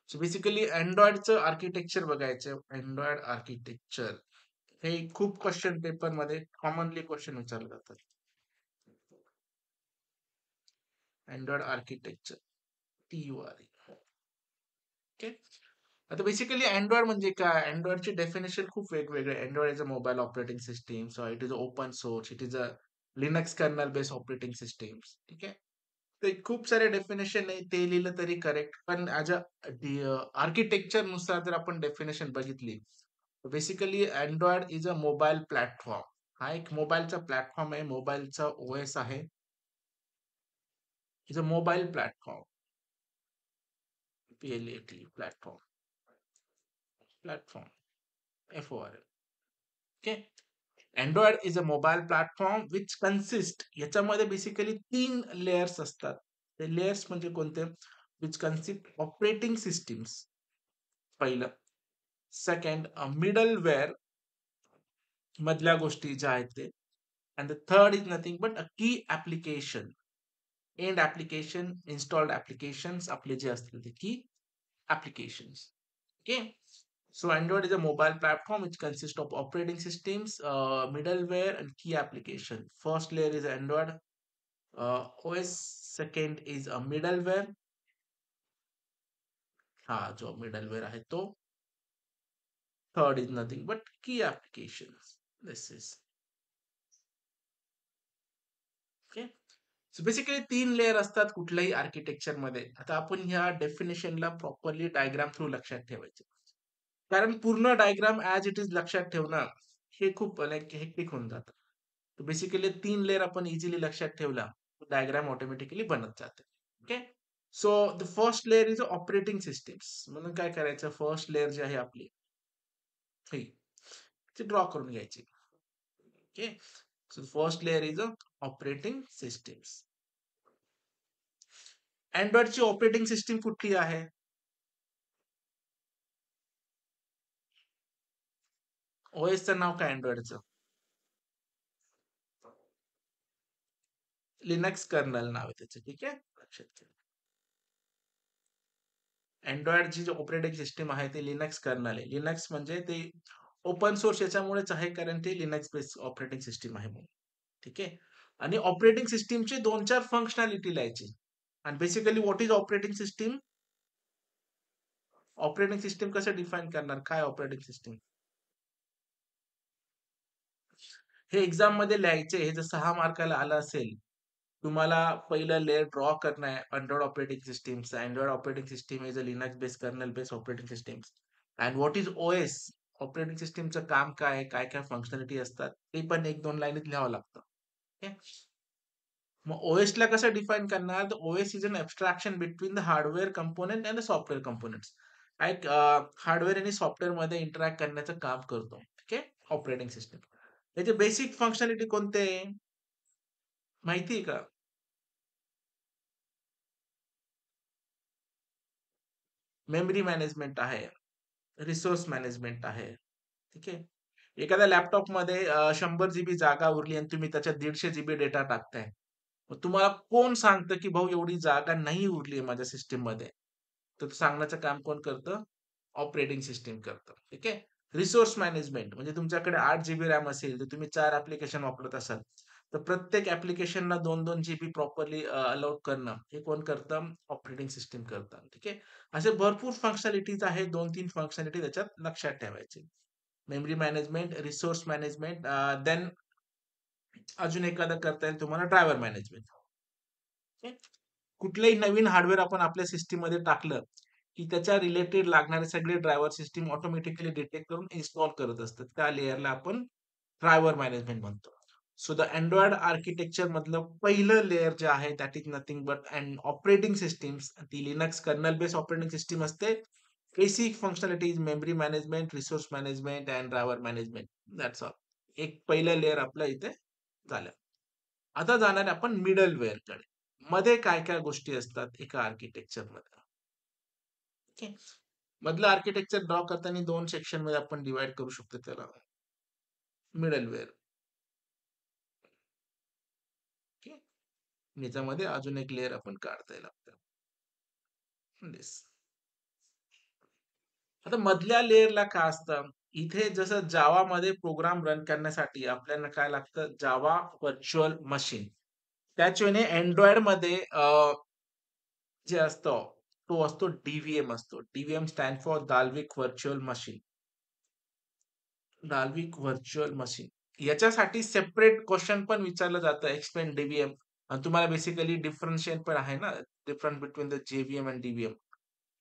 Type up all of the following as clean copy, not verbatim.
So basically अँड्रॉइडचं architecture बघायचं. Android architecture हे खूप क्वेश्चन पेपर मध्ये कॉमनली क्वेश्चन विचारले जातात. Android architecture TURE. ओके. आता बेसिकली अँड्रॉइड म्हणजे काय? अँड्रॉइडची डेफिनेशन खूप वेगवेगळे. Android is a mobile operating system, so it is open source, it is a Linux kernel based operating system. ठीक आहे. ते खूप सारे डेफिनेशन आहे, ते लिहिलं तरी करेक्ट. पण ॲज अ आर्किटेक्चर नुसार जर आपण डेफिनेशन बघितली, basically Android is a mobile platform. हा एक मोबाईलचा प्लॅटफॉर्म आहे, मोबाईलचा ओएस आहे. Is a mobile platform. PLAT platform. Platform. FORM. Okay. Android is a mobile platform which consist, याच्यामध्ये बेसिकली 3 लेयर्स असतात. ते लेयर्स म्हणजे कोणते? विच कन्सिस्ट ऑपरेटिंग सिस्टीम्स पहिलं. सेकंड मिडलवेअर मधल्या गोष्टी ज्या आहेत ते. And the third is nothing but a key application. End application, installed applications आपले जे असतील ते की applications. Okay. So Android is a mobile platform which consists of operating systems, middleware, and key application. First layer is Android OS. Second is a middleware. हा जो middleware आहे तो. Third is nothing but key applications. This is okay. So basically 3 layer असतात कुठल्याही architecture मध्ये. आता आपण ह्या डेफिनेशनला प्रॉपरली डायग्राम थ्रू लक्षात ठेवायचे. कारण पूर्ण डायग्राम ॲज इट इज लक्षात ठेवणं हे खूप लाइक हेक्टिक होऊन जातं. तर बेसिकली 3 लेयर आपण इझिली लक्षात ठेवला, डायग्राम ऑटोमॅटिकली बनत जाते. Okay. So the first layer is operating systems. म्हणून काय करायचं, फर्स्ट लेयर जी आहे आपली ही ती ड्रॉ करून घ्यायची. Okay. So first layer is operating systems. अँड्रॉइडची ऑपरेटिंग सिस्टीम कुठली आहे? ओएसचं नाव काय अँड्रॉइडचं? लिनक्स कर्नल नाव आहे त्याचं. ठीक आहे, लक्षात ठेवा. अँड्रॉइडची जी ऑपरेटिंग सिस्टम आहे ती लिनक्स कर्नल आहे. लिनक्स म्हणजे ते ओपन सोर्स याच्यामुळेच आहे कारण ते लिनक्स बेस्ड ऑपरेटिंग सिस्टम आहे म्हणून. ठीक आहे. आणि ऑपरेटिंग सिस्टमची 2-4 फंक्शनॅलिटी लिहायची. आणि basically what is operating system? Operating system कसं डिफाईन करणार? काय ऑपरेटिंग सिस्टम? हे एक्झाम मध्ये लिहायचे. हे जर 6 मार्काला आलं असेल, तुम्हाला पहिलं लेयर ड्रॉ करणं आहे अँड्रॉइड ऑपरेटिंग सिस्टमचा. Android operating system is a Linux based kernel based operating system. And what is OS? Operating सिस्टमचं काम काय आहे? काय-काय फंक्शनॅलिटी असतात? ते पण 1-2 लाईनीत लिहावं लागतं. ओके. मग ओएसला कसं डिफाईन करणार? तर OS is an abstraction between the hardware component and the software components. एक हार्डवेअर आणि सॉफ्टवेअरमध्ये इंटरॅक्ट करण्याचं काम करतो. ठीक आहे, ऑपरेटिंग सिस्टम. त्याचे बेसिक फंक्शनॅलिटी कोणते? माहिती आहे का? मेमरी मॅनेजमेंट आहे, रिसोर्स मॅनेजमेंट आहे. ठीक आहे. एखाद्या लॅपटॉपमध्ये 100 जीबी जागा उरली आणि तुम्ही त्याच्यात 150 जीबी डेटा टाकताय. मग तुम्हाला कोण सांगतं, की भाऊ एवढी जागा नाही उरली आहे माझ्या सिस्टममध्ये? तर सांगण्याचं काम कोण करतं? ऑपरेटिंग सिस्टम करतं. ठीक आहे. रिसोर्स मॅनेजमेंट म्हणजे तुमच्याकडे 8 जीबी रॅम असेल, तर तुम्ही 4 ॲप्लिकेशन वापरत असाल. तर प्रत्येक ॲप्लिकेशनला 2-2 जीबी प्रॉपरली अलाउड करणं, हे कोण करतं? ऑपरेटिंग सिस्टम करतं. ठीक आहे. असे भरपूर फंक्शनॅलिटीज आहेत. 2-3 फंक्शनॅलिटी त्याच्यात लक्षात ठेवायचे. Memory management, resource management, then अजून एखादं करता येईल तुम्हाला ड्रायव्हर मॅनेजमेंट. कुठलंही नवीन हार्डवेअर आपण आपल्या सिस्टममध्ये टाकलं, की त्याच्या रिलेटेड लागणारे सगळे ड्रायव्हर सिस्टम ऑटोमॅटिकली डिटेक्ट करून इन्स्टॉल करत असतात. त्या लेयरला आपण ड्रायव्हर मॅनेजमेंट म्हणतो. सो द अँड्रॉइड आर्किटेक्चर मधलं पहिलं लेयर जे आहे that is nothing but and operating systems. ती Linux kernel based operating system असते. Basic functionalities memory management, resource management and driver management. That's all. एक पहिलं लेयर आपलं इथे झालं. आता जाणार आहे आपण मिडलवेअरकडे. मध्ये काय-काय गोष्टी असतात एका आर्किटेक्चरमध्ये. ओके. मधलं आर्किटेक्चर ड्रॉ करताना 2 सेक्शनमध्ये आपण डिव्हाईड करू शकतो त्याला. मिडलवेअर. ओके. याच्यामध्ये अजून एक लेयर आपण काढता येईल आपल्याला. येस. आता मधल्या लेयरला काय असतं, इथे जसं जावामध्ये प्रोग्राम रन करण्यासाठी आपल्याला काय लागतं, जावा व्हर्चुअल मशीन. त्याच वेळी Androidमध्ये जे असतं, तो असतो डी असतो. D stand for Dalvik virtual machine. Dalvik virtual machine. याच्यासाठी सेपरेट क्वेशन पण विचारलं जातं, एक्सप्लेन डी आणि तुम्हाला बेसिकली डिफरन्शिएट पण आहे ना, डिफरन्स बिटवीन द जे एंड डी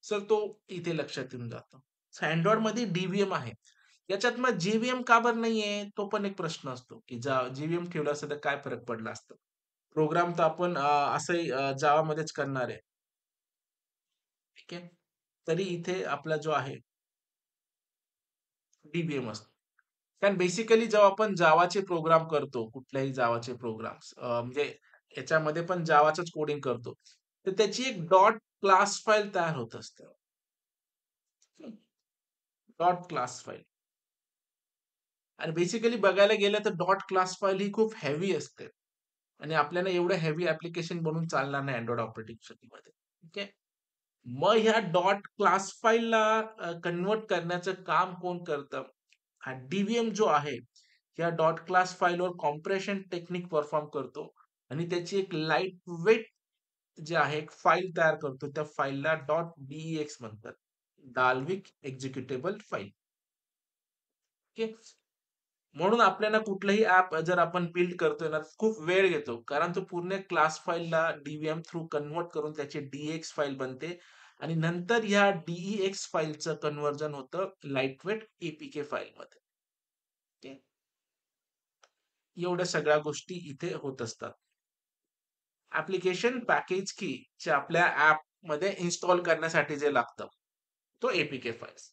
सर तो इथे लक्षात येऊन जातो. Androidमध्ये डी आहे. याच्यात मग जे का बरं नाहीये? तो पण एक प्रश्न असतो, की जे ठेवलं असतं तर काय फरक पडला असता? प्रोग्राम तर आपण असंही जावामध्येच करणार आहे. ठीक आहे. तरी इथे आपला जो आहे डी असतो. कारण बेसिकली जेव्हा आपण जावाचे प्रोग्राम करतो, कुठल्याही जावाचे प्रोग्राम्स म्हणजे याच्यामध्ये पण जावाचंच कोडिंग करतो. तर त्याची एक डॉट क्लास फाइल तयार होत असते. डॉट क्लास फाइल आणि बेसिकली बघायला गेलं तर डॉट क्लास फाइल ही खूप हेवी असते आणि आपल्याला एवढं हेवी ॲप्लिकेशन बनवून चालणार नाही Android ऑपरेटिंग सिस्टममध्ये. ठीक आहे. मग ह्या डॉट क्लास फाईलला कन्व्हर्ट करण्याचं काम कोण करतं? हा डी जो आहे, या डॉट क्लास फाईलवर कॉम्प्रेशन टेक्निक परफॉर्म करतो आणि त्याची एक लाईट वेट जे आहे, एक फाईल तयार करतो. त्या फाईलला .dex म्हणतात. Dalvik executable file. ओके. म्हणून आपल्याला कुठलंही ॲप जर आपण बिल्ड करतोय ना, खूप वेळ घेतो. कारण तो पूर्ण क्लास फाईलला थ्रू कन्व्हर्ट करून त्याची डी फाईल बनते आणि नंतर ह्या डी फाईलचं कन्व्हर्जन होतं लाईटवेट ए फाईलमध्ये. ओके. एवढ्या सगळ्या गोष्टी इथे होत असतात. ॲप्लिकेशन पॅकेज की जे आपल्या ॲपमध्ये इन्स्टॉल करण्यासाठी जे लागतं, तो ए फाइल्स.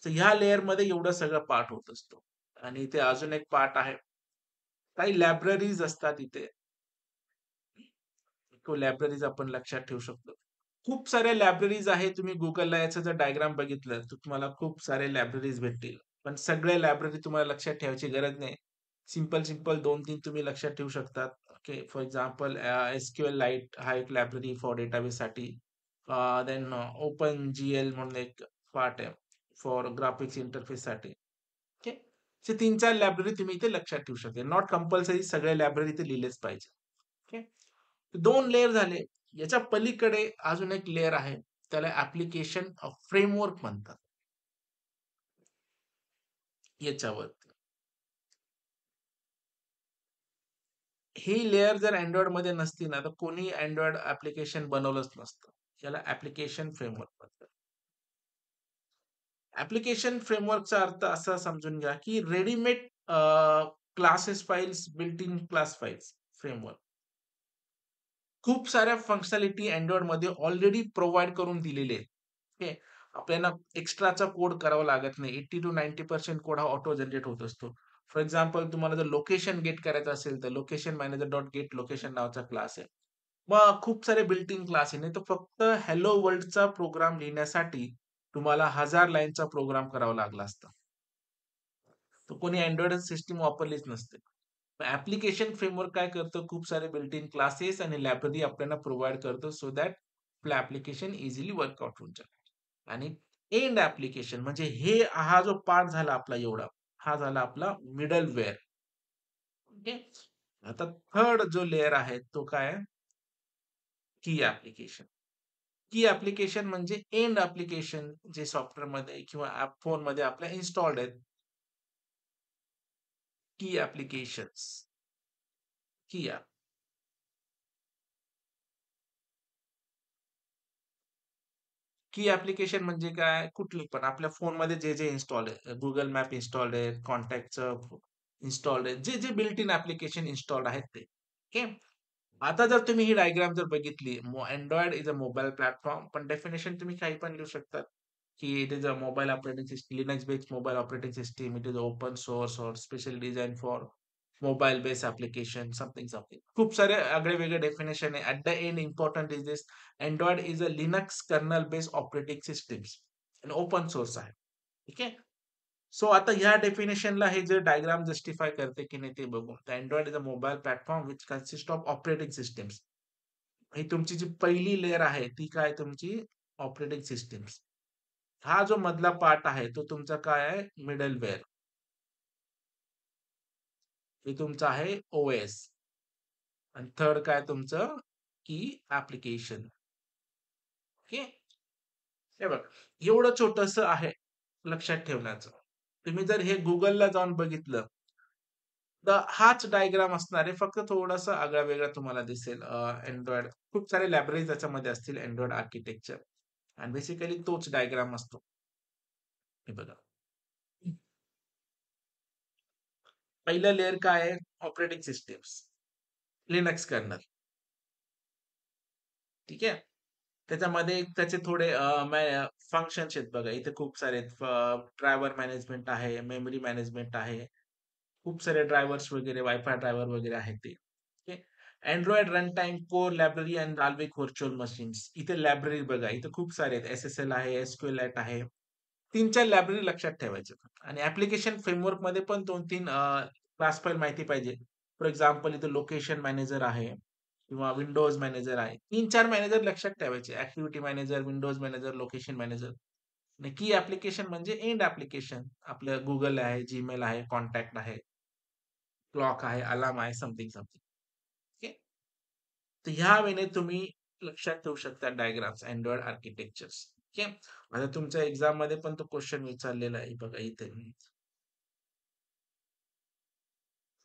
तर ह्या लेयरमध्ये एवढं सगळं पार्ट होत असतो. आणि इथे अजून एक पार्ट आहे. काही लायब्ररीज असतात इथे. तो लायब्ररीज आपण लक्षात ठेवू शकतो. खूप साऱ्या लायब्ररीज आहेत. तुम्ही Googleला याचं जर डायग्राम बघितलं, तर तुम्हाला खूप सारे लायब्ररीज भेटतील. पण सगळ्या लायब्ररी तुम्हाला लक्षात ठेवायची गरज नाही. सिंपल 2-3 तुम्ही लक्षात ठेवू शकतात. ओके. फॉर एक्झाम्पल SQLite हा एक लायब्ररी फॉर डेटाबेससाठी. देन OpenGL म्हणून एक पार्ट आहे फॉर ग्राफिक्स इंटरफेससाठी. ओके. असे 3-4 लायब्ररी तुम्ही इथे लक्षात ठेवू शकता. नॉट कंपल्सरी सगळ्या लायब्ररी इथे लिहिलेच पाहिजे. ओके. 2 लेयर झाले. याच्या पलीकडे अजून एक लेयर आहे. त्याला ॲप्लिकेशन फ्रेमवर्क म्हणतात. याच्यावरती. ही लेयर जर Androidमध्ये नसती ना, तर कोणी Android ॲप्लिकेशन बनवलंच नसतं. याला ॲप्लिकेशन फ्रेमवर्क म्हणतात. ॲप्लिकेशन फ्रेमवर्कचा अर्थ असा समजून घ्या, की readymade classes files, built in class files framework. खूप साऱ्या फंक्शनॅलिटी Androidमध्ये ऑलरेडी प्रोव्हाईड करून दिलेले आहेत. ओके. आपल्याला एक्स्ट्राचा कोड करावा लागत नाही. 80-90% कोड हा ऑटो जनरेट होत असतो. फॉर एक्झाम्पल तुम्हाला जर लोकेशन गेट करायचं असेल, तर location manager dot gate location नावाचा क्लास आहे. मग खूप सारे बिल्ट इन क्लास आहे. नाहीतर फक्त हेल्लो वर्ल्डचा प्रोग्राम लिहिण्यासाठी तुम्हाला 1000 लाईनचा प्रोग्राम करावा लागला असता. तर कोणी Android सिस्टम वापरलीच नसते. ॲप्लिकेशन फ्रेमवर्क काय करतं, खूप सारे बिल्ट इन क्लासेस आणि लायब्ररी आपल्याला प्रोव्हाईड करतो सो दॅट आपलं ॲप्लिकेशन इझिली वर्कआउट होऊन जाईल. आणि एंड ॲप्लिकेशन म्हणजे हा जो पार्ट झाला आपला एवढा, हा झाला आपला मिडलवेअर. ओके. आता थर्ड जो लेयर आहे तो काय आहे? की ॲप्लिकेशन. की ॲप्लिकेशन म्हणजे एंड ॲप्लिकेशन जे सॉफ्टवेअरमध्ये किंवा फोनमध्ये आपल्या इन्स्टॉल्ड आहेत. की ॲप्लिकेशन्स. की की ॲप्लिकेशन म्हणजे काय? कुठली पण आपल्या फोनमध्ये जे इन्स्टॉल आहे. Google मॅप इन्स्टॉल्ड आहे, कॉन्टॅक्टचं इन्स्टॉल्ड आहे. जे बिल्ट इन ॲप्लिकेशन इन्स्टॉल्ड आहेत ते. ओके. आता जर तुम्ही ही डायग्राम जर बघितली, Android is a mobile platform पण डेफिनेशन तुम्ही काही पण लिहू शकता, की it is a mobile operating system, Linux based mobile operating system. It is open source और specially design for mobile based application something. खूप सारे आगळे-वेगळे डेफिनेशन आहे. At the end important is this Android is a Linux kernel based operating systems आणि open source आहे. ठीक आहे. So आता ह्या डेफिनेशनला हे जे डायग्राम जस्टिफाय करते की नाही ते बघू. तर Android is a mobile platform which consist of operating systems. ही तुमची जी पहिली लेयर आहे ती काय तुमची ऑपरेटिंग सिस्टम्स. हा जो मधला पार्ट आहे तो तुमचा काय आहे? मिडलवेअर. हे तुमचं आहे ओएस आणि थर्ड काय तुमचं की ऍप्लिकेशन. ओके. हे बघ, एवढं छोटस आहे लक्षात ठेवण्याचं. तुम्ही जर हे गुगलला जाऊन बघितलं तर हाच डायग्राम असणार आहे, फक्त थोडासा आगळा वेगळा तुम्हाला दिसेल. अँड्रॉइड खूप सारे लायब्ररी त्याच्यामध्ये असतील अँड्रॉइड आर्किटेक्चर आणि बेसिकली तोच डायग्राम असतो. हे बघा, पहिलं लेअर काय आहे? Operating systems, Linux kernel. ठीक आहे. त्याच्यामध्ये त्याचे थोडे फंक्शन्स आहेत बघा. इथे खूप सारे ड्रायव्हर मॅनेजमेंट आहे, मेमरी मॅनेजमेंट आहे. खूप सारे ड्रायव्हर्स वगैरे, वायफाय ड्रायव्हर वगैरे आहेत ते. Okay. Android run time core library and Dalvik virtual machines. इथे लायब्ररी बघा. इथे खूप सारे आहेत. एस-एस-एल आहे, एसक्यूएलएट आहे. 3-4 लायब्ररी लक्षात ठेवायच्या. आणि ॲप्लिकेशन फ्रेमवर्कमध्ये पण 2-3 क्लास फाइल माहिती पाहिजे. फॉर एक्झाम्पल इथे लोकेशन मॅनेजर आहे किंवा विंडोज मॅनेजर आहे. 3-4 मॅनेजर लक्षात ठेवायचे. Activity manager, Windows manager, location manager. आणि की ॲप्लिकेशन म्हणजे एंड ॲप्लिकेशन. आपलं Google आहे, Gmail आहे, कॉन्टॅक्ट आहे, क्लॉक आहे, अलार्म आहे, समथिंग समथिंग. ओके. तर ह्या वेळेने तुम्ही लक्षात ठेवू शकता डायग्राम्स, अँड्रॉइड आर्किटेक्चर्स. ओके. आता तुमच्या एक्झाम मध्ये पण तो क्वेश्चन विचारलेला आहे बघा इथे.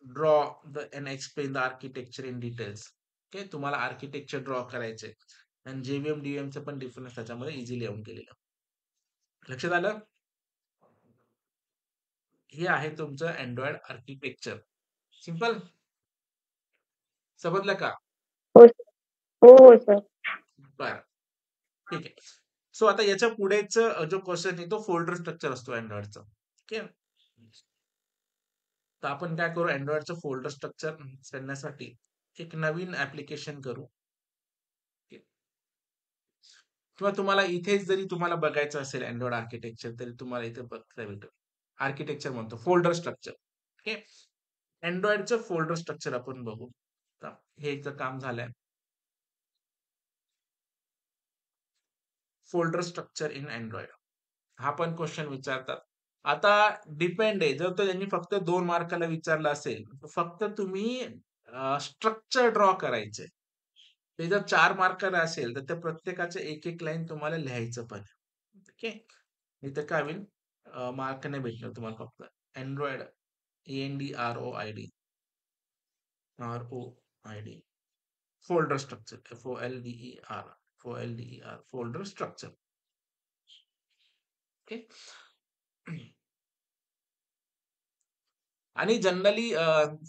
Draw the and explain the architecture in details. Okay. तुम्हाला आर्किटेक्चर ड्रॉ करायचे आणि जेव्हीएम डीव्हीएमचं पण डिफरन्स त्याच्यामध्ये इझिली येऊन गेलेलं. लक्षात आलं? हे आहे तुमचं अँड्रॉइड आर्किटेक्चर. सिंपल. समजलं का? हो हो हो सर. बरं. ठीक आहे. सो आता याच्या पुढेच जो क्वेश्चन आहे तो फोल्डर स्ट्रक्चर असतो अँड्रॉइडचा. ओके. तर आपण काय करू, अँड्रॉइडचं फोल्डर स्ट्रक्चर करण्यासाठी एक नवीन ऍप्लिकेशन करू. Okay. किंवा तुम्हाला इथेच जरी तुम्हाला बघायचं असेल अँड्रॉइड आर्किटेक्चर तरी तुम्हाला इथे बघता भेटेल. आर्किटेक्चर म्हणतो फोल्डर स्ट्रक्चर. ओके. अँड्रॉइडचं फोल्डर स्ट्रक्चर आपण बघू. आता हे एकचं काम झालंय. फोल्डर स्ट्रक्चर इन अँड्रॉइड हा पण क्वेश्चन विचारतात. आता डिपेंड आहे. जर तर त्यांनी फक्त 2 मार्काला विचारलं असेल, तर फक्त तुम्ही स्ट्रक्चर ड्रॉ करायचंय. ते जर 4 मार्काला असेल, तर त्या प्रत्येकाचे एक-एक लाईन तुम्हाला लिहायचं पण. ओके. इथं काय होईल, मार्क नाही भेटणार तुम्हाला फक्त. Android, ANDROID, ROID, folder structure, FOLDER, FOLDER, folder structure. Okay. आणि जनरली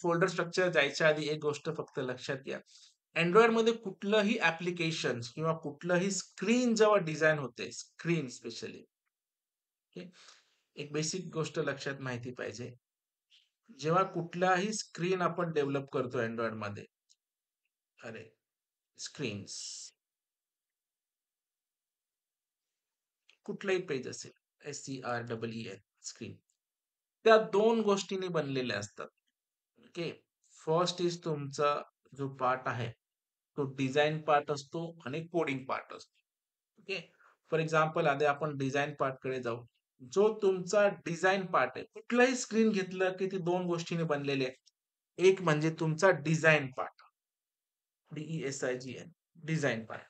फोल्डर स्ट्रक्चर जायच्या आधी एक गोष्ट फक्त लक्षात घ्या. Androidमध्ये कुठलंही ॲप्लिकेशन किंवा कुठलंही स्क्रीन जेव्हा डिझाइन होते, स्क्रीन स्पेशली, ओके. एक बेसिक गोष्ट लक्षात माहिती पाहिजे. जेव्हा कुठलाही स्क्रीन आपण डेव्हलप करतो Androidमध्ये, अरे स्क्रीन्स, कुठलंही पेज असेल, SCREEN स्क्रीन, त्या 2 गोष्टींनी बनलेल्या असतात. ओके. फर्स्ट इज तुमचा जो पार्ट आहे, तो डिझाइन पार्ट असतो आणि कोडिंग पार्ट असतो. ओके. फॉर एक्झाम्पल आधी आपण डिझाइन पार्टकडे जाऊ. जो तुमचा डिझाइन पार्ट आहे, कुठलंही स्क्रीन घेतलं की ती 2 गोष्टींनी बनलेली आहे. एक म्हणजे तुमचा design part, DESIGN, design part.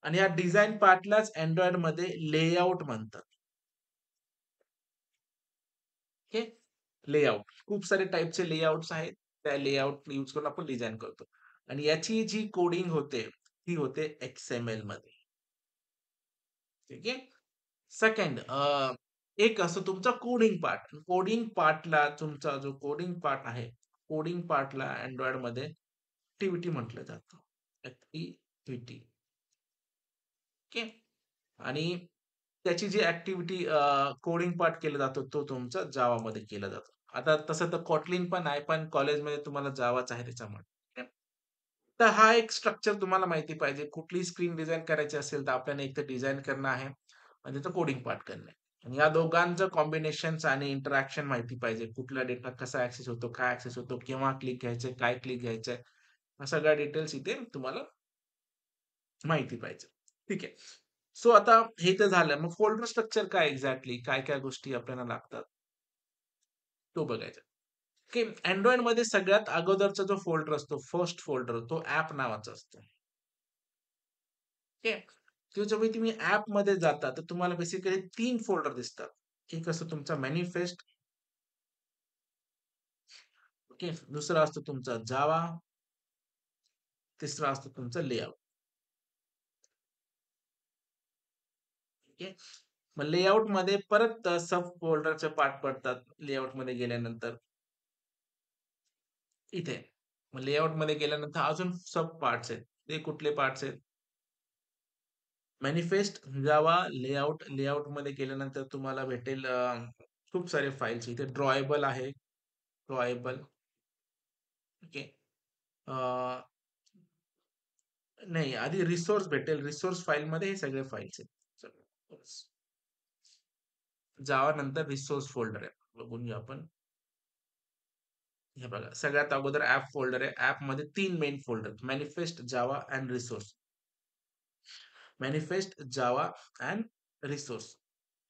आणि या डिझाइन पार्टलाच Androidमध्ये लेआउट म्हणतात. ओके. लेआउट. खूप सारे टाइपचे लेआउट्स आहेत. त्या लेआउट यूज करून आपण डिझाइन करतो. आणि याची जी कोडिंग होते, ती होते XML मध्ये. ठीक आहे. सेकंड एक असतो तुमचा कोडिंग पार्ट. कोडिंग पार्टला तुमचा जो कोडिंग पार्ट आहे, कोडिंग पार्टला Androidमध्ये ॲक्टिव्हिटी म्हटलं जातं. ॲक्टिव्हिटी. ओके. आणि त्याची जी ॲक्टिव्हिटी कोडिंग पार्ट केला जातो, तो तुमचा जावामध्ये केला जातो. आता तसं तर Kotlin पण आहे, पण कॉलेजमध्ये तुम्हाला जावाच आहे त्याच्यामुळे. ठीक. तर हा एक स्ट्रक्चर तुम्हाला माहिती पाहिजे. कुठलीही स्क्रीन डिझाइन करायची असेल, तर आपल्याला एक तर डिझाइन करणं आहे आणि त्याचं कोडिंग पार्ट करणं आहे. आणि या दोघांचं कॉम्बिनेशन्स आणि इंटरॅक्शन माहिती पाहिजे. कुठला डेटा कसा ॲक्सेस होतो, काय ॲक्सेस होतो, केव्हा क्लिक घ्यायचंय, काय क्लिक घ्यायचंय, ह्या सगळ्या डिटेल्स इथे तुम्हाला माहिती पाहिजे. ठीक आहे. सो आता हे तर झालं. मग फोल्डर स्ट्रक्चर काय एक्झॅक्टली? काय-काय गोष्टी आपल्याला लागतात? तो बघायचा. की Androidमध्ये सगळ्यात अगोदरचा जो फोल्डर असतो, फर्स्ट फोल्डर तो ॲप नावाचा असतो. ओके. तो जेव्हा तुम्ही ॲपमध्ये जाता, तर तुम्हाला बेसिकली 3 फोल्डर दिसतात. एक असतो तुमचा मॅनिफेस्ट, ओके. दुसरा असतो तुमचा जावा, तिसरा असतो तुमचा लेआउट. ओके. मग लेआउटमध्ये परत सब फोल्डरचे पार्ट पडतात लेआउटमध्ये गेल्यानंतर इथे. मग लेआउटमध्ये गेल्यानंतर अजून सब पार्ट्स आहेत. ते कुठले पार्ट्स आहेत? मॅनिफेस्ट, जावा, लेआउट. लेआउटमध्ये गेल्यानंतर तुम्हाला भेटेल खूप सारे फाइल्स इथे ड्रॉएबल आहे. Drawable okay. अ, नाही आधी रिसोर्स भेटेल. रिसोर्स फाईलमध्ये हे सगळे फाइल्स आहेत. जावा नंतर रिसोर्स फोल्डर आहे. बघून घेऊ आपण. हे बघा सगळ्यात अगोदर ॲप फोल्डर आहे. ॲपमध्ये 3 main folder manifest, Java and resource. Manifest, Java and resource.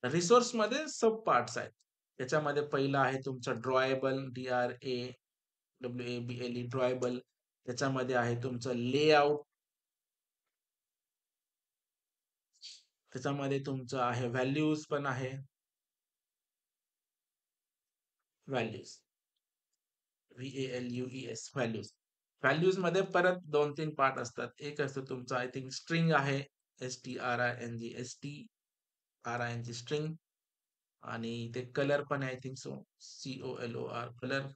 रिसोर्समध्ये सब पार्ट्स आहेत. त्याच्यामध्ये पहिलं आहे तुमचं ड्रॉएबल, DRAWABLE ड्रॉएबल. त्याच्यामध्ये आहे तुमचं लेआउट. त्याच्यामध्ये तुमचं आहे व्हॅल्यूज पण आहे. व्हॅल्यूज. VALUES values. व्हॅल्यूजमध्ये परत 2-3 पार्ट असतात. एक असतो तुमचा आय थिंक स्ट्रिंग आहे. STRING स्ट्रिंग आणि ते कलर पण आहे I think so COLOR colour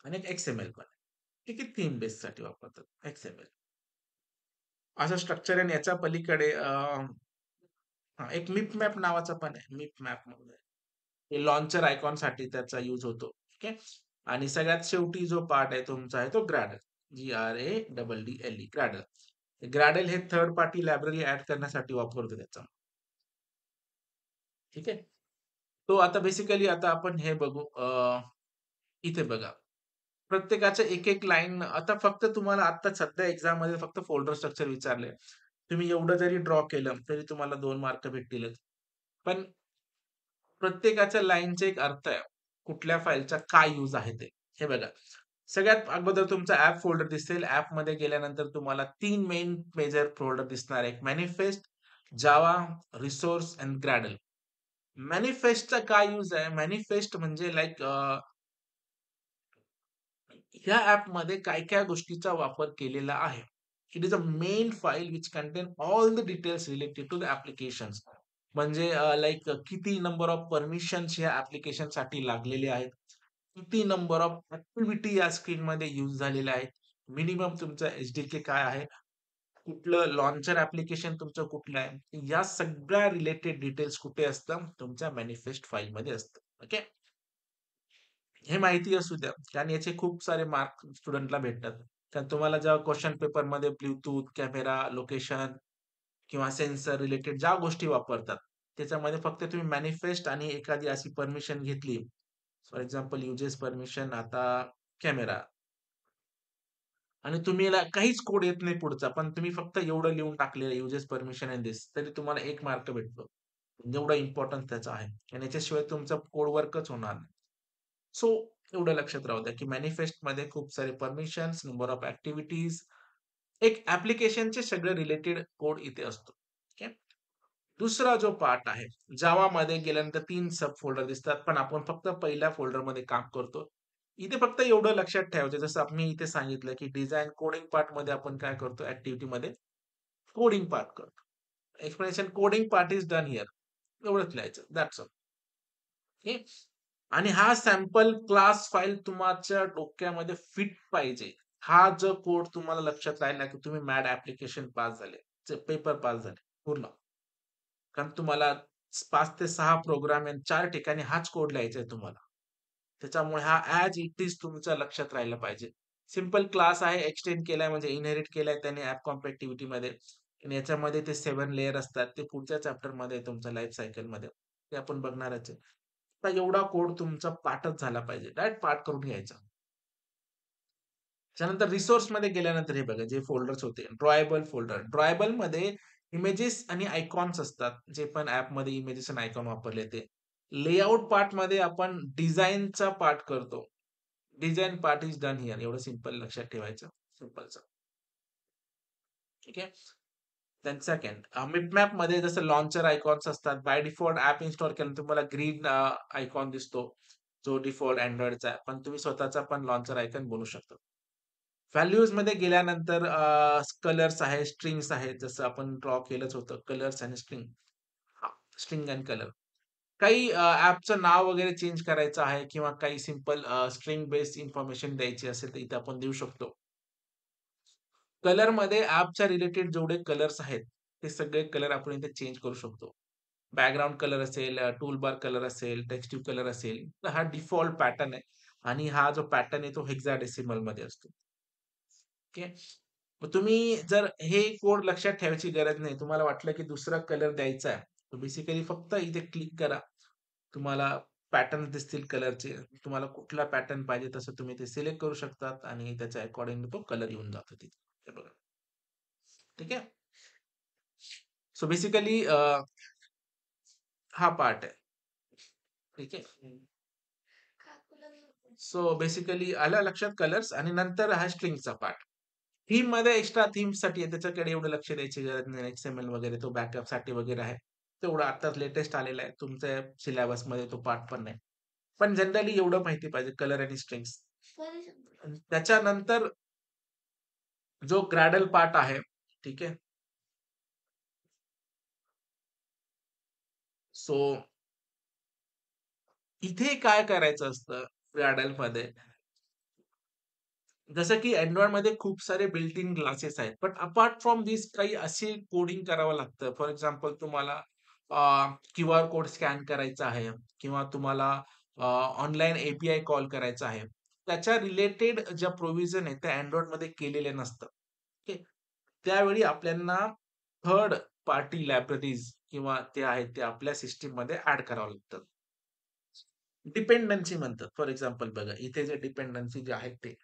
आणि एक XML पण आहे. ठीक आहे. थीम बेससाठी वापरतात XML. असं स्ट्रक्चर आहे आणि याच्या पलीकडे हां, एक मिप मॅप नावाचा पण आहे. मिप मॅप म्हणून आहे. हे लॉन्चर आयकॉनसाठी त्याचा यूज होतो. ठीक आहे. आणि सगळ्यात शेवटी जो पार्ट आहे तुमचा आहे तो ग्रॅडल. GRADDLE ग्रॅडल. ग्रॅडल हे थर्ड पार्टी लायब्ररी ॲड करण्यासाठी वापरतो त्याचा. ठीक आहे. तो आता बेसिकली आता आपण हे बघू इथे बघा. प्रत्येकाच्या एक-एक लाईन आता फक्त तुम्हाला आता सध्या एक्झाममध्ये फक्त फोल्डर स्ट्रक्चर विचारलंय. तुम्ही एवढं जरी ड्रॉ केलं, तरी तुम्हाला 2 मार्क भेटतीलच. पण प्रत्येकाच्या लाईनचा एक अर्थ आहे. कुठल्या फाईलचा काय यूज आहे ते. हे बघा. सगळ्यात अगोदर तुमचा ॲप फोल्डर दिसेल. ॲपमध्ये गेल्यानंतर तुम्हाला 3 मेन मेजर फोल्डर दिसणार आहे. एक मॅनिफेस्ट, जावा, रिसोर्स एंड ग्रॅडल. मॅनिफेस्टचा काय यूज आहे? मॅनिफेस्ट म्हणजे लाइक ह्या ॲपमध्ये काय-काय गोष्टीचा वापर केलेला आहे. It is a main file which contain all the details related to the applications. म्हणजे लाइक किती नंबर ऑफ परमिशन्स या ॲप्लिकेशनसाठी लागलेले आहेत. किती नंबर ऑफ ॲक्टिव्हिटी या स्क्रीनमध्ये यूज झालेल्या आहेत. मिनिमम तुमचा एस-डी-के काय आहे? कुठलं लॉन्चर ॲप्लिकेशन तुमचं कुठलं आहे? या सगळ्या रिलेटेड डिटेल्स कुठे असतं? तुमच्या मॅनिफेस्ट फाईलमध्ये असतं. ओके. हे माहिती असू द्या. कारण याचे खूप सारे मार्क स्टुडंटला भेटतात. कारण तुम्हाला जेव्हा क्वेशन पेपरमध्ये ब्लूटूथ, कॅमेरा, लोकेशन किंवा सेन्सर रिलेटेड ज्या गोष्टी वापरतात, त्याच्यामध्ये फक्त तुम्ही मॅनिफेस्ट आणि एखादी अशी परमिशन घेतली. फॉर एक्झाम्पल युजेस परमिशन आता कॅमेरा आणि तुम्ही याला काहीच कोड येत नाही पुढचा, पण तुम्ही फक्त एवढं लिहून टाकलेलं युजेस परमिशन इन धिस तरी तुम्हाला 1 मार्क भेटतो. एवढा इम्पोर्टन्स त्याचा आहे आणि याच्याशिवाय तुमचा कोड वर्कच होणार नाही. सो एवढं लक्षात राहू द्या, की मॅनिफेस्टमध्ये खूप सारे परमिशन्स, नंबर ऑफ ॲक्टिव्हिटीज, एक ॲप्लिकेशनचे सगळे रिलेटेड कोड इथे असतो. ठीक आहे. दुसरा जो पार्ट आहे, जावामध्ये गेल्यानंतर 3 सब फोल्डर दिसतात, पण आपण फक्त पहिल्या फोल्डरमध्ये काम करतो. इथे फक्त एवढं लक्षात ठेवायचं, जसं मी इथे सांगितलं, की डिझाइन कोडिंग पार्टमध्ये आपण काय करतो ॲक्टिव्हिटीमध्ये कोडिंग पार्ट करतो. Explanation coding part is done here. एवढंच लिहायचं. That's all. ओके. आणि हा सॅम्पल क्लास फाइल तुमच्या डोक्यामध्ये फिट पाहिजे. हा जो कोड तुम्हाला लक्षात राहिला, की तुम्ही मॅड ॲप्लिकेशन पास झाले. पेपर पास झाले पूर्ण. कारण तुम्हाला 5 ते 6 प्रोग्राम आणि 4 ठिकाणी हाच कोड लिहायचा आहे तुम्हाला. त्याच्यामुळे हा ॲज इट इज तुमच्या लक्षात राहिला पाहिजे. सिंपल क्लास आहे, एक्सटेंड केलाय म्हणजे इनहेरिट केलाय त्याने ॲप कॉम्पॅटिबिलिटीमध्ये आणि याच्यामध्ये ते 7 लेयर असतात. ते पुढच्या चॅप्टरमध्ये तुमच्या लाईफ सायकलमध्ये ते आपण बघणारच आहे. तर एवढा कोड तुमचा पाठच झाला पाहिजे. डायरेक्ट पाठ करून घ्यायचा. त्यानंतर रिसोर्समध्ये गेल्यानंतर हे बघा जे फोल्डर्स होते ड्रॉएबल फोल्डर. ड्रॉएबलमध्ये इमेजेस आणि आयकॉन्स असतात. जे पण ॲपमध्ये इमेजेस आणि आयकॉन वापरले ते. लेआउट पार्टमध्ये आपण डिझाइनचा पार्ट करतो. Design part is done here एवढं सिंपल लक्षात ठेवायचं. सिंपलचं. ठीक आहे. देन सेकंड बिटमॅपमध्ये जसं लॉन्चर आयकॉन्स असतात. बाय डिफॉल्ट ॲप इन्स्टॉल केल्यानंतर तुम्हाला ग्रीन आयकॉन दिसतो. जो डिफॉल्ट Androidचा आहे. पण तुम्ही स्वतःचा पण लॉन्चर आयकॉन बनवू शकता. व्हॅल्यूजमध्ये गेल्यानंतर कलर्स आहेत, स्ट्रिंग्स आहेत. जसं आपण ड्रॉ केलंच होतं. कलर्स आणि स्ट्रिंग. हां, स्ट्रिंग एंड कलर. काही ॲपचं नाव वगैरे चेंज करायचं आहे किंवा काही सिंपल स्ट्रिंग बेस्ड इन्फॉर्मेशन द्यायची असेल, तर इथे आपण देऊ शकतो. कलरमध्ये ॲपच्या रिलेटेड जेवढे कलर्स आहेत, ते सगळे कलर आपण इथे चेंज करू शकतो. बॅकग्राऊंड कलर असेल, टूलबार कलर असेल, टेक्स्टिव्ह कलर असेल, तर हा डिफॉल्ट पॅटर्न आहे आणि हा जो पॅटर्न आहे तो हेक्साडेसिमलमध्ये असतो. ओके. मग तुम्ही जर हे कोड लक्षात ठेवायची गरज नाही. तुम्हाला वाटलं की दुसरा कलर द्यायचा आहे. तर बेसिकली फक्त इथे क्लिक करा. तुम्हाला पॅटर्न दिसतील कलरचे. तुम्हाला कुठला पॅटर्न पाहिजे तसं तुम्ही ते सिलेक्ट करू शकतात आणि त्याच्या अकॉर्डिंग तो कलर येऊन जातो तिथे. हे बघा. ठीक आहे. सो बेसिकली हा पार्ट आहे. ठीक आहे. सो बेसिकली आलं लक्षात कलर्स आणि नंतर हा स्ट्रिंगचा पार्ट. थीममध्ये एक्स्ट्रा थीमसाठी आहे त्याच्याकडे एवढं लक्ष द्यायची गरज नाही. एक्सएमएल वगैरे तो बॅकअपसाठी वगैरे आहे. तेवढं आत्ताच लेटेस्ट आलेला आहे. तुमच्या सिलेबसमध्ये तो पार्ट पण नाही. पण जनरली एवढं माहिती पाहिजे कलर आणि स्ट्रिंग्स. त्याच्यानंतर जो ग्रॅडल पार्ट आहे, ठीक आहे. सो इथे काय करायचं असतं ग्रॅडलमध्ये जसं की Androidमध्ये खूप सारे बिल्ट इन क्लासेस आहेत. बट अपार्ट फ्रॉम धिस काही असे कोडिंग करावं लागतं. फॉर एक्झाम्पल तुम्हाला क्यूआर कोड स्कॅन करायचा आहे किंवा तुम्हाला ऑनलाईन एपीआय कॉल करायचा आहे. त्याच्या रिलेटेड ज्या प्रोव्हिजन आहेत त्या Androidमध्ये केलेल्या नसतात. ओके. त्यावेळी आपल्याला थर्ड पार्टी लायब्ररीज किंवा ते आहेत ते आपल्या सिस्टममध्ये ॲड करावं लागतं. डिपेंडन्सी म्हणतात. फॉर एक्झाम्पल बघा, इथे जे डिपेंडन्सी जे आहेत ते.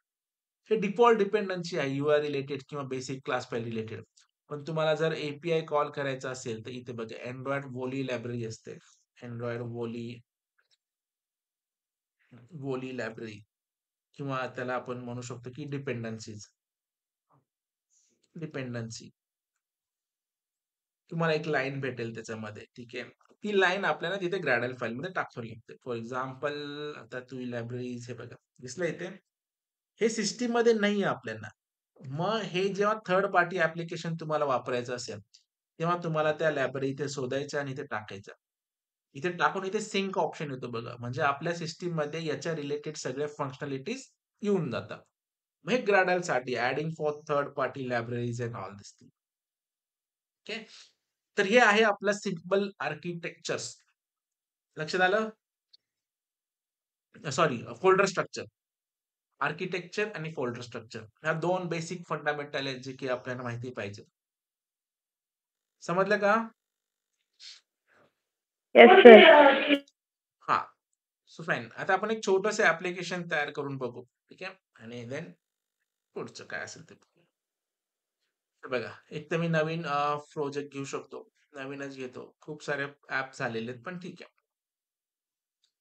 हे डिफॉल्ट डिपेंडन्सी आहे यूआर रिलेटेड किंवा बेसिक क्लास फाइल रिलेटेड. पण तुम्हाला जर एपीआय कॉल करायचा असेल, तर इथे बघा Android Woli लायब्ररी असते. Android Woli लायब्ररी किंवा त्याला आपण म्हणू शकतो की डिपेंडन्सीज. डिपेंडन्सी. तुम्हाला एक लाईन भेटेल त्याच्यामध्ये, ठीक आहे. ती लाईन आपल्याला तिथे ग्रॅडल फाईलमध्ये टाकावी लागते. फॉर एक्झाम्पल आता तुम्ही लायब्ररीज हे बघा, दिसलं इथे? हे सिस्टममध्ये नाहीये आपल्याला. मग हे जेव्हा थर्ड पार्टी ॲप्लिकेशन तुम्हाला वापरायचं असेल, तेव्हा तुम्हाला त्या लायब्ररी इथे शोधायच्या आणि इथे टाकायच्या. इथे टाकून इथे सिंक ऑप्शन येतो बघा. म्हणजे आपल्या सिस्टममध्ये याच्या रिलेटेड सगळ्या फंक्शनॅलिटीज येऊन जातात. मग हे ग्राडलसाठी adding for third party libraries and all this thing. Okay. तर हे आहे आपलं सिंपल आर्किटेक्चर्स. लक्षात आलं? Sorry folder structure. आर्किटेक्चर आणि फोल्डर स्ट्रक्चर. ह्या 2 बेसिक फंडामेंटल आहेत, जे की आपल्याला माहिती पाहिजे. समजलं का? Yes sir. हां. So fine. आता आपण एक छोटंसं ॲप्लिकेशन तयार करून बघू. ठीक आहे. आणि देन पुढचं काय असेल ते बघू. हे बघा, एक तर मी नवीन प्रोजेक्ट घेऊ शकतो. नवीनच घेतो. खूप सारे ॲप झालेले आहेत, पण ठीक आहे.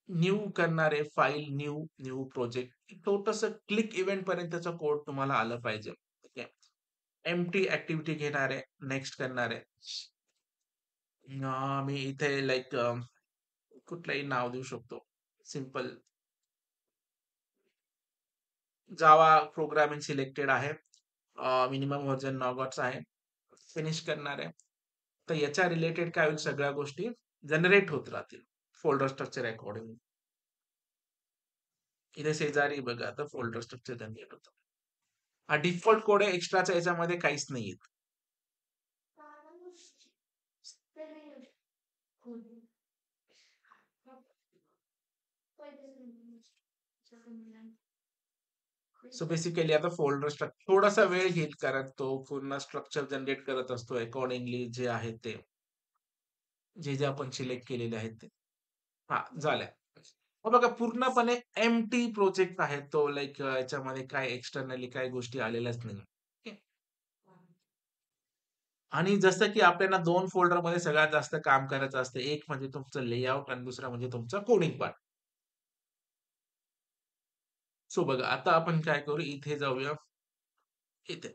न्यू करणार आहे, फाइल न्यू, न्यू प्रोजेक्ट. छोटंसं क्लिक इव्हेंट पर्यंतचा कोड तुम्हाला आलं पाहिजे. ठीक आहे. एम्प्टी ॲक्टिव्हिटी घेणार आहे, नेक्स्ट करणार आहे. मी इथे लाइक कुठलंही नाव देऊ शकतो. सिंपल जावा प्रोग्रामिंग सिलेक्टेड आहे. मिनिमम व्हर्जन नॉगॉट्स आहे. फिनिश करणार आहे. तर याच्या रिलेटेड काय होईल सगळ्या गोष्टी जनरेट होत राहतील. Folder structure according. इथे शेजारी बघा आता फोल्डर स्ट्रक्चर जनरेट होतं. हा डिफॉल्ट कोड आहे एक्स्ट्राचा याच्यामध्ये काहीच नाहीये. सो बेसिकली आता फोल्डर स्ट्रक्चर थोडासा वेळ घेईल कारण तो पूर्ण स्ट्रक्चर जनरेट करत असतो अकॉर्डिंगली जे आहे ते. जे आपण सिलेक्ट केलेले आहेत ते. हां, झालंय. मग बघा पूर्णपणे एम्प्टी प्रोजेक्ट आहे तो लाइक याच्यामध्ये काय एक्स्टर्नली काही गोष्टी आलेल्याच नाही. ओके. आणि जसं की आपल्याला 2 फोल्डरमध्ये सगळ्यात जास्त काम करायचं असतं. एक म्हणजे तुमचं लेआउट आणि दुसरा म्हणजे तुमचा कोडिंग पार्ट. सो बघा आता आपण काय करू इथे जाऊया. इथे.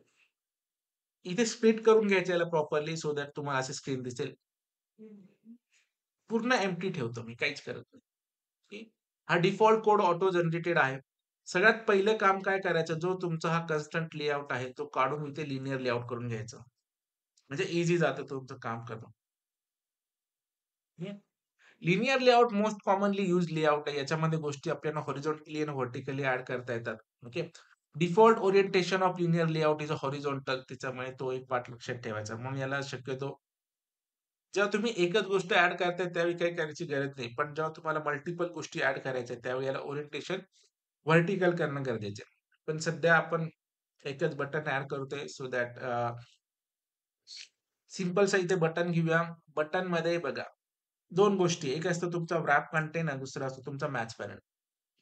इथे स्प्लिट करून घ्यायचं याला प्रॉपरली सो दॅट तुम्हाला अशी स्क्रीन दिसेल. पूर्ण एम्प्टी ठेवतो मी काहीच करत नाही. ओके. हा डिफॉल्ट कोड ऑटो जनरेटेड आहे. सगळ्यात पहिलं काम काय करायचं, जो तुमचा हा कन्स्ट्रक्ट लेआउट आहे, तो काढून इथे लिनियर लेआउट करून घ्यायचा. म्हणजे ईझी जातं तुमचं काम करणं. Linear layout most commonly used layout आहे. याच्यामध्ये गोष्टी आपल्याला हॉरिझॉन्टली आणि व्हर्टिकली ॲड करता येतात. Okay. Default orientation of linear layout is a horizontal त्याच्यामुळे तो एक पार्ट लक्षात ठेवायचा. म्हणून याला शक्यतो जेव्हा तुम्ही एकच गोष्ट ॲड करताय त्यावेळी काही करायची गरज नाही. पण जेव्हा तुम्हाला मल्टिपल गोष्टी ॲड करायच्या आहेत, त्यावेळी याला ओरिएंटेशन व्हर्टिकल करणं गरजेचं आहे. पण सध्या आपण एकच बटन ॲड करतोय सो दॅट सिंपलसा इथे बटन घेऊया. बटनमध्ये बघा 2 गोष्टी. एक असतो तुमचा व्रॅप कंटेंट आणि दुसरा असतो तुमचा मॅच पॅनल.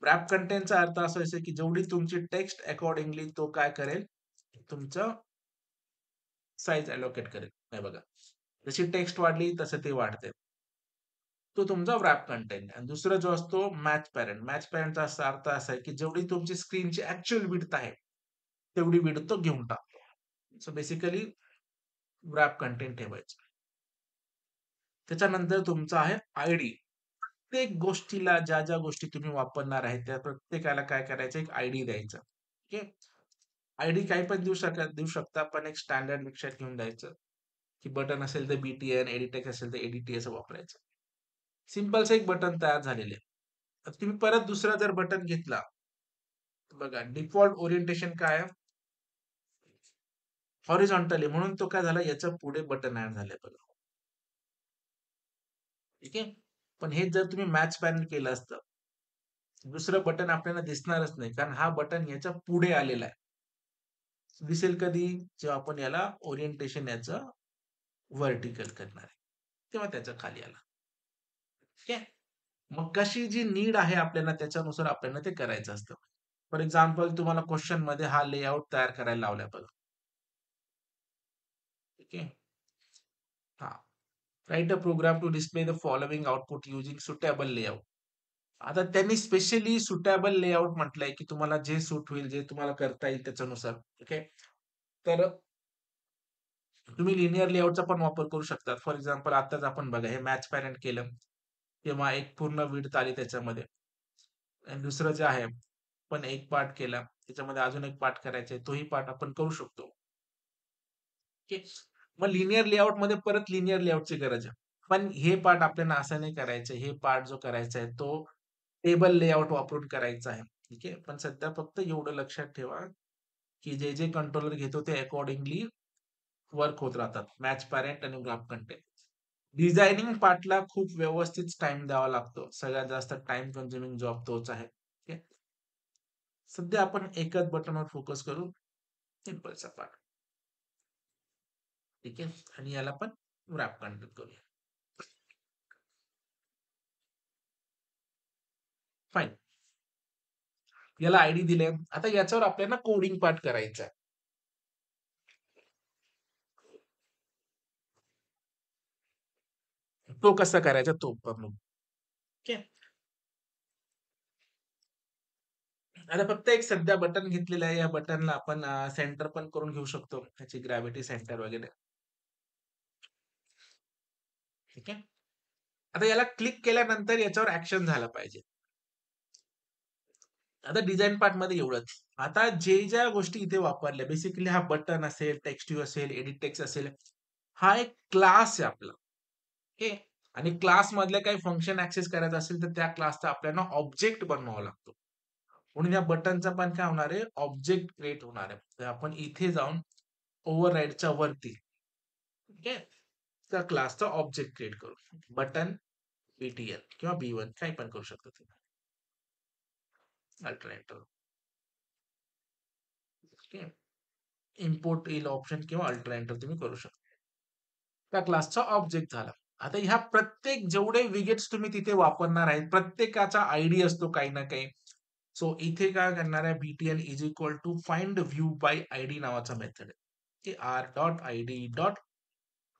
व्रॅप कंटेंटचा अर्थ असा आहे की जेवढी तुमची टेक्स्ट अकॉर्डिंगली तो काय करेल, तुमचं साइज अलोकेट करेल. हे बघा. जशी टेक्स्ट वाढली तसं ते वाढते. तो तुमचा व्रॅप कंटेंट आणि दुसरा जो असतो मॅच पॅरेंट. मॅच पॅरेंटचा असा अर्थ असा आहे की जेवढी तुमची स्क्रीनची ॲक्चुअल विड्थ आहे, तेवढी विड्थ तो घेऊन टाकतो. सो बेसिकली व्रॅप कंटेंट ठेवायचं. त्याच्यानंतर तुमचा आहे आयडी. प्रत्येक गोष्टीला ज्या गोष्टी तुम्ही वापरणार आहे, त्या प्रत्येकाला काय करायचं एक आयडी द्यायचा. ओके. आयडी काही पण देऊ शकता, पण एक स्टँडर्ड लक्षात घेऊन द्यायचं, की बटन असेल तर BTN, एडिटेक्स असेल तर एडीटी असं वापरायचं. सिंपलचं एक बटन तयार झालेलं आहे. आता तुम्ही परत दुसरा जर बटन घेतला, तर बघा डिफॉल्ट ओरिएंटेशन काय आहे? हॉरिझॉन्टल आहे म्हणून तो काय झाला याच्या पुढे बटन ॲड झालंय बघा. ठीक आहे. पण हेच जर तुम्ही मॅच पॅनल केलं असतं, दुसरं बटन आपल्याला दिसणारच नाही. कारण हा बटन याच्या पुढे आलेला आहे. दिसेल कधी? जेव्हा आपण याला ओरिएंटेशन याचं व्हर्टिकल करणार आहे. तेव्हा त्याच्या खाली आला. ठीक आहे. मग कशी जी नीड आहे आपल्याला त्याच्यानुसार आपल्याला ते करायचं असतं. फॉर एक्झाम्पल तुम्हाला क्वेशनमध्ये हा लेआउट तयार करायला लावलाय बघा. ठीक आहे. हां. Write a program to display the following output using suitable layout. आता त्यांनी स्पेशली सुटेबल लेआउट म्हटलंय, की तुम्हाला जे सूट होईल, जे तुम्हाला करता येईल त्याच्यानुसार. ठीक आहे. तर तुम्ही लिनियर लेआउटचा पण वापर करू शकता. फॉर एक्झाम्पल आताच आपण बघा हे मॅच पॅरेंट केलं, तेव्हा एक पूर्ण विड्थ आली त्याच्यामध्ये आणि दुसरं जे आहे, पण एक पार्ट केला, त्याच्यामध्ये अजून एक पार्ट करायचा आहे, तोही पार्ट आपण करू शकतो. ओके. मग लिनियर लेआउटमध्ये परत लिनियर लेआउटची गरज आहे. पण हे पार्ट आपल्याला असं नाही करायचं. हे पार्ट जो करायचा आहे, तो टेबल लेआउट वापरून करायचा आहे. ठीक आहे. पण सध्या फक्त एवढं लक्षात ठेवा, की जे कंट्रोलर घेतो ते अकॉर्डिंगली वर्क होत राहतात. मॅच पॅरेंट आणि ग्राफ कंटेंट. डिझायनिंग पार्टला खूप व्यवस्थित टाईम द्यावा लागतो. सगळ्यात जास्त टाईम कन्झ्युमिंग जॉब तोच आहे. ठीक आहे. सध्या आपण एकच बटनवर फोकस करू. सिंपलचा पार्ट. ठीक आहे. आणि याला पण रॅप कंटेंट करूया. फाईन. याला आयडी दिले. आता याच्यावर आपल्याला कोडिंग पार्ट करायचा आहे. तो कसा करायचा तो पण बघू. ओके. आता फक्त एक सध्या बटन घेतलेलं आहे. या बटनला आपण सेंटर पण करून घेऊ शकतो. त्याची ग्रॅव्हिटी सेंटर वगैरे. ठीक आहे. आता याला क्लिक केल्यानंतर याच्यावर ॲक्शन झालं पाहिजे. आता डिझाइन पार्टमध्ये एवढंच. आता ज्या गोष्टी इथे वापरल्या बेसिकली हा बटन असेल, टेक्स्ट व्ह्यू असेल, एडिट टेक्स्ट असेल, हा एक क्लास आहे आपला. ओके. आणि क्लासमधले काही फंक्शन ॲक्सेस करायचं असेल, तर त्या क्लासचा आपल्याला ऑब्जेक्ट बनवावा लागतो. म्हणून या बटनचा पण काय होणार आहे, ऑब्जेक्ट क्रिएट होणार आहे. तर आपण इथे जाऊन ओव्हरराइडच्या वरती, ठीक आहे, त्या क्लासचा ऑब्जेक्ट क्रिएट करू. बटन BTN किंवा B1 काही पण करू शकता तुम्ही. अल्टरनेटर. ओके. इम्पोर्ट येईल ऑप्शन किंवा अल्टरनेटर तुम्ही करू शकता. त्या क्लासचा ऑब्जेक्ट झाला. आता ह्या प्रत्येक जेवढे विगेट्स तुम्ही तिथे वापरणार आहेत, प्रत्येकाचा आयडी असतो काही ना काही. सो इथे काय करणार आहे, BTN is equal to find view by ID नावाचा मेथड आहे. की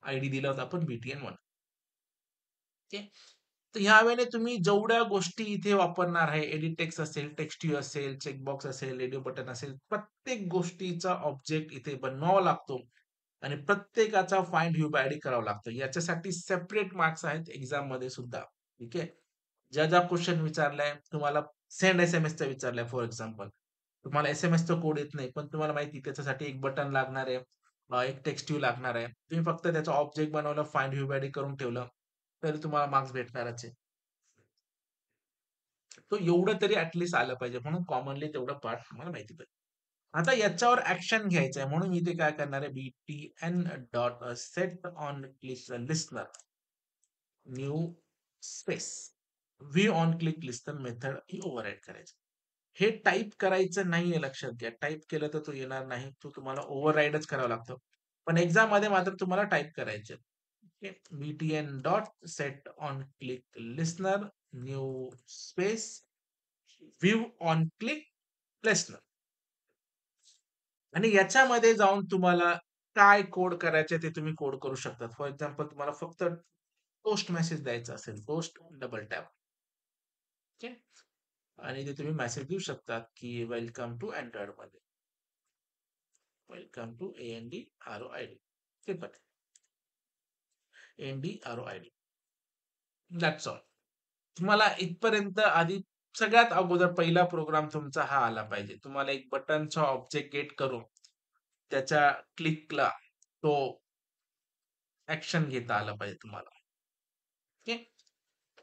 r.id दिला होता आपण BTN1. ओके. तर ह्या वेळेला तुम्ही जेवढ्या गोष्टी इथे वापरणार आहे, एडिट टेक्स्ट असेल, टेक्स्ट व्ह्यू असेल, चेकबॉक्स असेल, रेडिओ बटन असेल, प्रत्येक गोष्टीचा ऑब्जेक्ट इथे बनवावा लागतो आणि प्रत्येकाचा फाइंड व्ह्यू बाय आयडी करावा लागतो. याच्यासाठी सेपरेट मार्क्स आहेत एक्झाममध्ये सुद्धा. ठीक आहे. ज्या क्वेश्चन विचारलाय, तुम्हाला सेंड एस-एम-एसचा विचारलाय फॉर एक्झाम्पल. तुम्हाला एस-एम-एसचा कोड येत नाही, पण तुम्हाला माहिती त्याच्यासाठी एक बटन लागणार आहे, एक टेक्स्ट व्ह्यू लागणार आहे. तुम्ही फक्त त्याचा ऑब्जेक्ट बनवलं, फाइंड व्ह्यू बाय आयडी करून ठेवलं, तरी तुम्हाला मार्क्स भेटणारच आहे. तो एवढं तरी ॲट आलं पाहिजे म्हणून कॉमनली तेवढा पार्ट तुम्हाला माहिती पाहिजे. आता याच्यावर ॲक्शन घ्यायचं आहे म्हणून इथे काय करणार आहे, BTN dot set on click listener new space view on click listener method he override करायची. हे टाइप करायचं नाहीये लक्षात घ्या. टाइप केलं तर तो येणार नाही. तो तुम्हाला ओव्हरराईडच करावा लागतो. पण एक्झाममध्ये मात्र तुम्हाला टाइप करायचे. Okay. BTN dot set on click listener new space view on click listener आणि याच्यामध्ये जाऊन तुम्हाला काय कोड करायचे ते तुम्ही कोड करू शकता. फॉर एक्झाम्पल तुम्हाला फक्त पोस्ट मेसेज द्यायचा असेल, पोस्ट डबल टॅप. ओके. आणि ते तुम्ही मेसेज देऊ शकतात, की वेलकम टू Androidमध्ये. Welcome to ANDROID. Simple. ANDROID. That's all. तुम्हाला इथपर्यंत आधी सगळ्यात अगोदर पहिला प्रोग्राम तुमचा हा आला पाहिजे. तुम्हाला एक बटनचा ऑब्जेक्ट गेट करून त्याच्या क्लिकला तो ॲक्शन घेता आला पाहिजे तुम्हाला. ओके.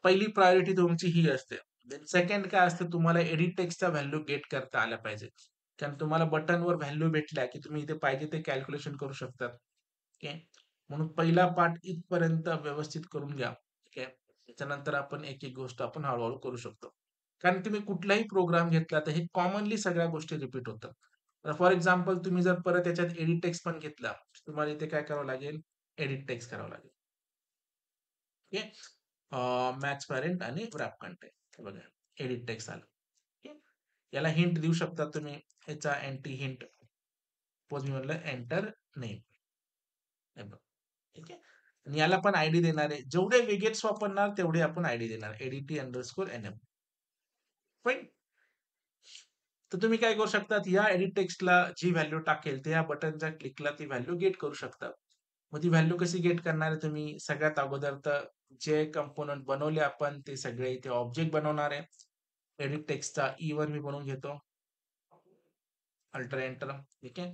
पहिली प्रायोरिटी तुमची ही असते. सेकंड काय असतं, तुम्हाला एडिट टेक्स्टचा व्हॅल्यू गेट करता आला पाहिजे. कारण तुम्हाला बटनवर व्हॅल्यू भेटल्या, की तुम्ही इथे पाहिजे ते कॅल्क्युलेशन करू शकतात. ओके. म्हणून पहिला पार्ट इथपर्यंत व्यवस्थित करून घ्या. ठीक आहे. त्याच्यानंतर आपण एक-एक गोष्ट आपण हळू करू शकतो. कारण तुम्ही कुठलाही प्रोग्राम घेतला, तर हे कॉमनली सगळ्या गोष्टी रिपीट होतात. फॉर एक्झाम्पल तुम्ही जर परत याच्यात एडिट टेक्स्ट पण घेतला, तुम्हाला इथे काय करावं लागेल, एडिट टेक्स्ट करावं लागेल. ओके. मॅच पॅरेंट आणि रॅप कंटेंट बघा, एडिट टेक्स्ट आलं. ओके. याला हिंट देऊ शकता तुम्ही. याचा अँटी हिंट सपोज मी म्हणलं एंटर नेम. ठीक आहे. आणि याला पण आयडी देणार आहे. जेवढे विगेट्स वापरणार तेवढे आपण आयडी देणार. ADT_NM. फाईन. तर तुम्ही काय करू शकतात, या एडिट टेक्स्टला जी व्हॅल्यू टाकेल, ते या बटनच्या क्लिकला ती व्हॅल्यू गेट करू शकता. मग ती व्हॅल्यू कशी गेट करणार आहे तुम्ही? सगळ्यात अगोदर तर जे कंपोनंट बनवले आपण ते सगळे इथे ऑब्जेक्ट बनवणार आहे. एडिट टेक्स्टचा E1 मी बनवून घेतो. Alter enter. ठीक आहे.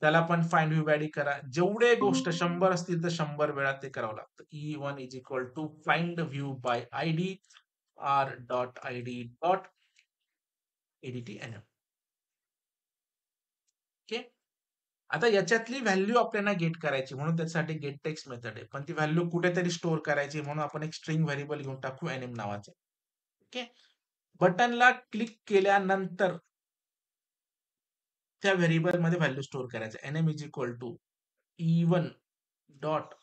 त्याला पण फाइंड व्ह्यू आयडी करा. जेवढे गोष्ट 100 असतील तर 100 वेळा ते करावं लागतं. E1 is equal to find view by ID r.id.ADTNM. Okay. आता याच्यातली व्हॅल्यू आपल्याला गेट करायची म्हणून त्याच्यासाठी गेट टेक्स्ट मेथड आहे. पण ती व्हॅल्यू कुठेतरी स्टोअर करायची म्हणून आपण एक स्ट्रिंग व्हेरिएबल घेऊन टाकू NM नावाचे. ओके. बटनला क्लिक केल्यानंतर त्या व्हेरिएबलमध्ये व्हॅल्यू स्टोअर करायचं. NM is equal to E1 dot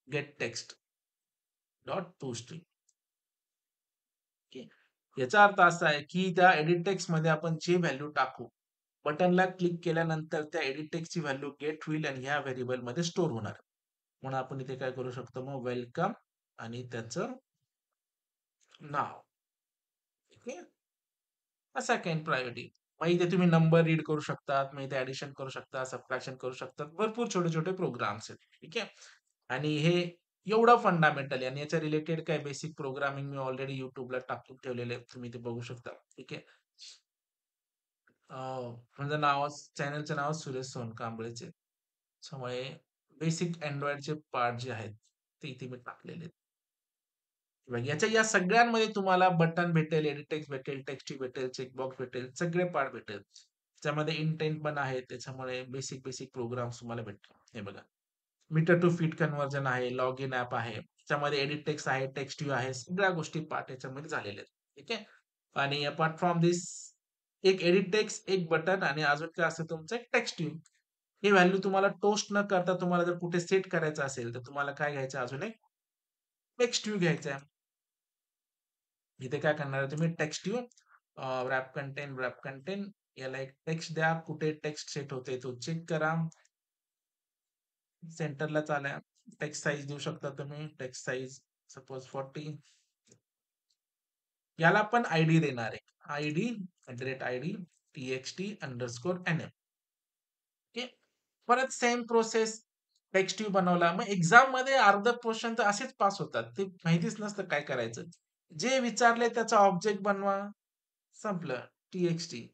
get text dot to string. Okay. याचा अर्थ असा आहे, की त्या एडिट टेक्स्ट मध्ये आपण जे व्हॅल्यू टाकू, बटनला क्लिक केल्यानंतर त्या एडिट टेक्स्टची व्हॅल्यू गेट होईल आणि ह्या व्हेरिएबल मध्ये स्टोअर होणार. म्हणून आपण इथे काय करू शकतो, मग वेलकम आणि त्याचं नाव. ओके. Second priority. मग इथे तुम्ही नंबर रीड करू शकतात, मग इथे ऍडिशन करू शकता, सबट्रॅक्शन करू शकतात. भरपूर छोटे-छोटे प्रोग्राम्स आहेत. ठीक आहे. आणि हे एवढं फंडामेंटल आहे आणि याच्या रिलेटेड काय बेसिक प्रोग्रामिंग मी ऑलरेडी YouTubeला टाकून ठेवलेले आहे. तुम्ही ते बघू शकता. ठीक आहे. माझं नाव चॅनलचं नाव सुरेश सोनकांबळेचे. त्यामुळे बेसिक Androidचे पार्ट जे आहेत, ते इथे मी टाकलेले आहेत. बघा, याच्या या सगळ्यांमध्ये तुम्हाला बटन भेटेल, एडिट टेक्स्ट भेटेल, टेक्स्ट भेटेल, चेकबॉक्स भेटेल, सगळे पार्ट भेटेल. त्याच्यामध्ये इंटेंट पण आहे. त्याच्यामुळे बेसिक प्रोग्राम्स तुम्हाला भेटतील. हे बघा. मीटर टू फीट कन्व्हर्जन आहे, लॉग इन ॲप आहे. त्याच्यामध्ये एडिट टेक्स्ट आहे, टेक्स्ट व्ह्यू आहे. सगळ्या गोष्टी पार्ट याच्यामध्ये झालेल्या आहेत. ठीक आहे. आणि अपार्ट फ्रॉम धिस एक एडिट टेक्स्ट, एक बटन आणि अजून काय असतं तुमचं एक टेक्स्ट व्ह्यू. ही व्हॅल्यू तुम्हाला टोस्ट न करता तुम्हाला जर कुठे सेट करायचं असेल, तर तुम्हाला काय घ्यायचं अजून एक टेक्स्ट व्ह्यू घ्यायचा आहे. इथे काय करणार आहे तुम्ही टेक्स्ट व्ह्यू रॅप कंटेंट याला एक टेक्स्ट द्या. कुठे टेक्स्ट सेट होते तो चेक करा. सेंटरला चाला. टेक्स्ट साईज देऊ शकता तुम्ही. Text size suppose 40. याला आपण आयडी देणार आहे. ID @id txt_nm. ओके. परत सेम प्रोसेस टेक्स्ट व्ह्यू बनवला. मग एक्झाम मध्ये अर्ध क्वेश्चन तर असेच पास होतात. ते माहितीच नसतं काय करायचं. जे विचारले त्याचा ऑब्जेक्ट बनवा. संपलं. टी-एक्स-टी.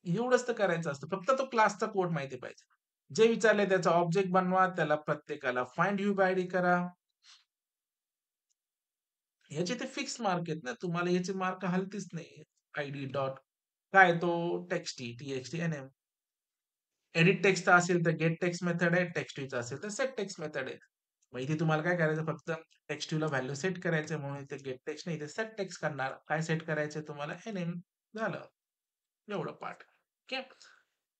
एवढंच तर करायचं असतं. फक्त तो क्लासचा कोड माहिती पाहिजे. जे विचारले त्याचा ऑब्जेक्ट बनवा. त्याला प्रत्येकाला फाइंड ह्यूब आयडी करा. ह्याचे ते फिक्स मार्क आहेत ना. तुम्हाला ह्याचे मार्क हलतीच नाही. आयडी डॉट काय तो टेक्स्ट टी-एक्स-टी-एन-एम. एडिट टेक्स्ट असेल तर गेट टेक्स्ट मेथड आहे. टेक्स्ट व्ह्यूचा असेल तर सेट टेक्स्ट मेथड आहे. मग इथे तुम्हाला काय करायचं फक्त टेक्स्ट व्ह्यूला व्हॅल्यू सेट करायचं म्हणून इथे गेट टेक्स्ट नाही इथे सेट टेक्स्ट करणार. काय सेट करायचं तुम्हाला एनएम झालं. एवढं पार्ट. ओके.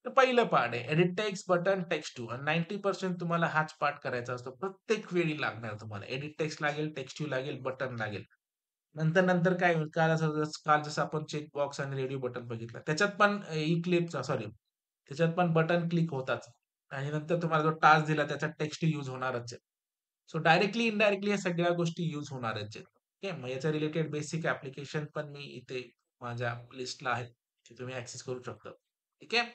तर पहिलं पार्ट आहे edit text button text two आणि 90% तुम्हाला हाच पार्ट करायचा असतो. प्रत्येक वेळी लागणार तुम्हाला. एडिट टेक्स्ट लागेल, टेक्स्ट टू लागेल, बटन लागेल. नंतर काय होईल काल जसं आपण चेक बॉक्स आणि रेडिओ बटन बघितलं. त्याच्यात पण ई क्लिपचा सॉरी त्याच्यात पण बटन क्लिक होताच. आणि नंतर तुम्हाला जो टास्क दिला त्याचा टेक्स्ट यूज होणारच आहे. सो डायरेक्टली, इनडायरेक्टली या सगळ्या गोष्टी यूज होणारच आहेत. ओके. मग याच्या रिलेटेड बेसिक ॲप्लिकेशन पण मी इथे माझ्या लिस्टला आहेत. ते तुम्ही ॲक्सेस करू शकता. ठीक आहे.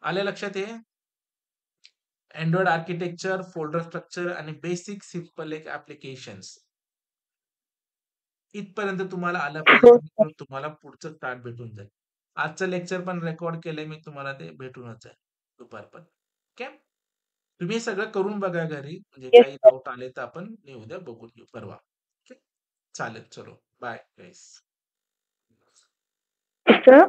आलं लक्षात हे? Android आर्किटेक्चर, फोल्डर स्ट्रक्चर आणि बेसिक सिंपल एक ॲप्लिकेशन्स. इथपर्यंत तुम्हाला आलं पाहिजे हो सर. जेणेकरून तुम्हाला पुढचं स्टार्ट भेटून जाईल. आजचं लेक्चर पण रेकॉर्ड केलंय मी तुम्हाला ते भेटूनच जाईल दुपारपर्यंत. ओके. तुम्ही हे सगळं करून बघा घरी. म्हणजे येस काही सर. डाउट आले तर आपण उद्या बघून घेऊ परवा. ओके. चालेल. चलो. Bye guys. सर